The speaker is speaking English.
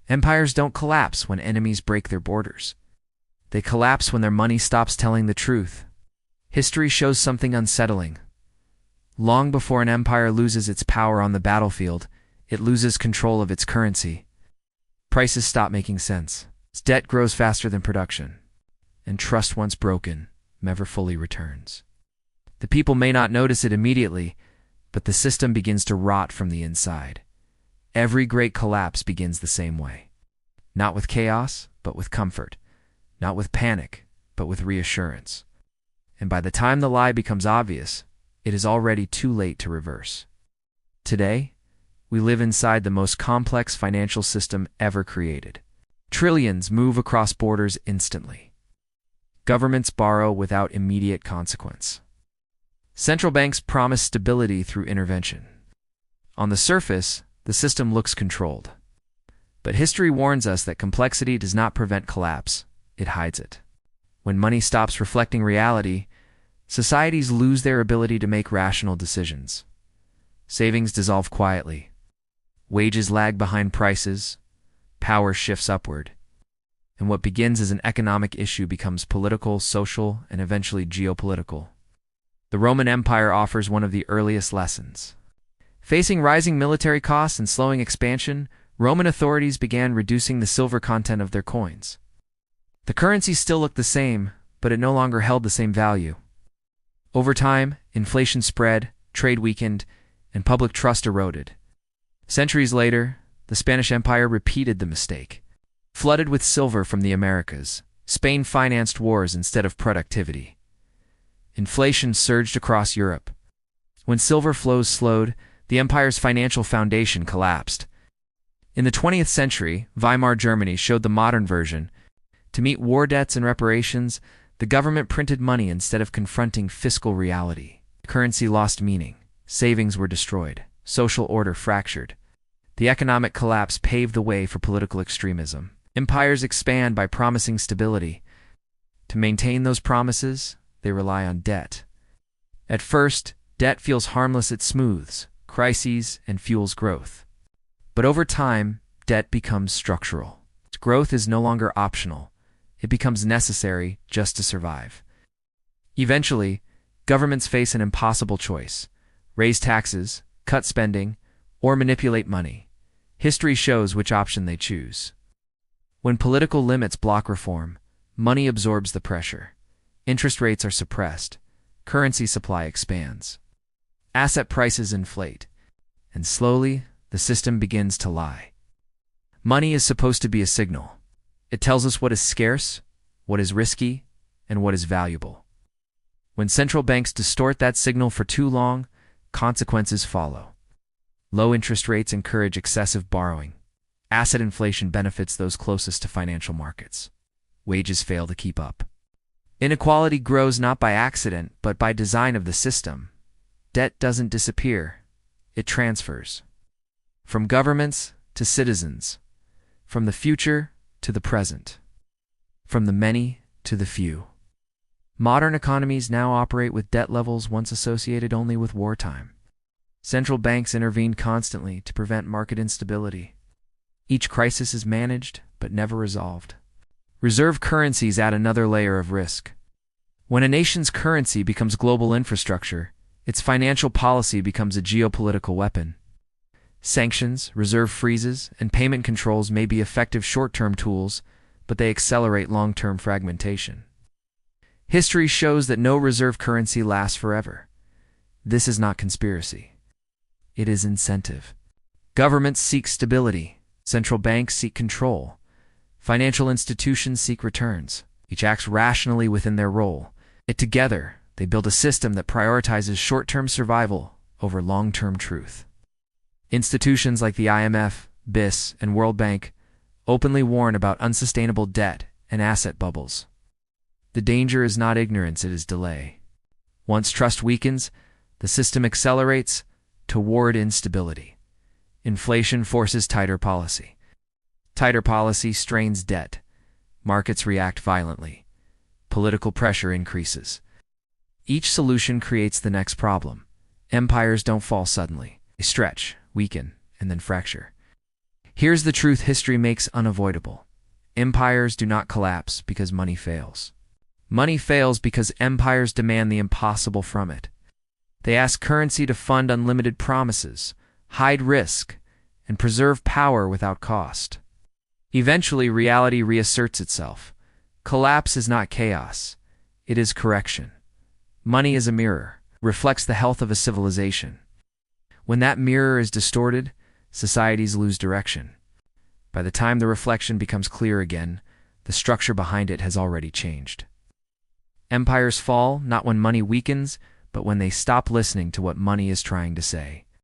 Empires don't collapse when enemies break their borders. They collapse when their money stops telling the truth. History shows something unsettling. Long before an empire loses its power on the battlefield, it loses control of its currency. Prices stop making sense. Debt grows faster than production. And trust once broken never fully returns. The people may not notice it immediately, but the system begins to rot from the inside. Every great collapse begins the same way. Not with chaos, but with comfort. Not with panic, but with reassurance. And by the time the lie becomes obvious, it is already too late to reverse. Today, we live inside the most complex financial system ever created. Trillions move across borders instantly. Governments borrow without immediate consequence. Central banks promise stability through intervention. On the surface, the system looks controlled. But history warns us that complexity does not prevent collapse, it hides it. When money stops reflecting reality, societies lose their ability to make rational decisions. Savings dissolve quietly. Wages lag behind prices. Power shifts upward. And what begins as an economic issue becomes political, social, and eventually geopolitical. The Roman Empire offers one of the earliest lessons. Facing rising military costs and slowing expansion, Roman authorities began reducing the silver content of their coins. The currency still looked the same, but it no longer held the same value. Over time, inflation spread, trade weakened, and public trust eroded. Centuries later, the Spanish Empire repeated the mistake. Flooded with silver from the Americas, Spain financed wars instead of productivity. Inflation surged across Europe. When silver flows slowed, the empire's financial foundation collapsed. In the 20th century, Weimar Germany showed the modern version. To meet war debts and reparations, the government printed money instead of confronting fiscal reality. Currency lost meaning. Savings were destroyed. Social order fractured. The economic collapse paved the way for political extremism. Empires expand by promising stability. To maintain those promises, they rely on debt. At first, debt feels harmless. It smooths crises and fuels growth. But over time, debt becomes structural. Growth is no longer optional. It becomes necessary just to survive. Eventually, governments face an impossible choice: raise taxes, cut spending, or manipulate money. History shows which option they choose. When political limits block reform, money absorbs the pressure. Interest rates are suppressed. Currency supply expands. Asset prices inflate. And slowly, the system begins to lie. Money is supposed to be a signal. It tells us what is scarce, what is risky, and what is valuable. When central banks distort that signal for too long, consequences follow. Low interest rates encourage excessive borrowing. Asset inflation benefits those closest to financial markets. Wages fail to keep up. Inequality grows not by accident, but by design of the system. Debt doesn't disappear. It transfers. From governments to citizens. From the future to the present. From the many to the few. Modern economies now operate with debt levels once associated only with wartime. Central banks intervene constantly to prevent market instability. Each crisis is managed, but never resolved. Reserve currencies add another layer of risk. When a nation's currency becomes global infrastructure, its financial policy becomes a geopolitical weapon. Sanctions, reserve freezes, and payment controls may be effective short-term tools, but they accelerate long-term fragmentation. History shows that no reserve currency lasts forever. This is not conspiracy. It is incentive. Governments seek stability. Central banks seek control. Financial institutions seek returns. Each acts rationally within their role. Together, they build a system that prioritizes short-term survival over long-term truth. Institutions like the IMF, BIS, and World Bank openly warn about unsustainable debt and asset bubbles. The danger is not ignorance, it is delay. Once trust weakens, the system accelerates toward instability. Inflation forces tighter policy. Tighter policy strains debt. Markets react violently. Political pressure increases. Each solution creates the next problem. Empires don't fall suddenly. They stretch, weaken, and then fracture. Here's the truth history makes unavoidable. Empires do not collapse because money fails. Money fails because empires demand the impossible from it. They ask currency to fund unlimited promises, hide risk, and preserve power without cost. Eventually, reality reasserts itself. Collapse is not chaos. It is correction. Money is a mirror, reflects the health of a civilization. When that mirror is distorted, societies lose direction. By the time the reflection becomes clear again, the structure behind it has already changed. Empires fall not when money weakens, but when they stop listening to what money is trying to say.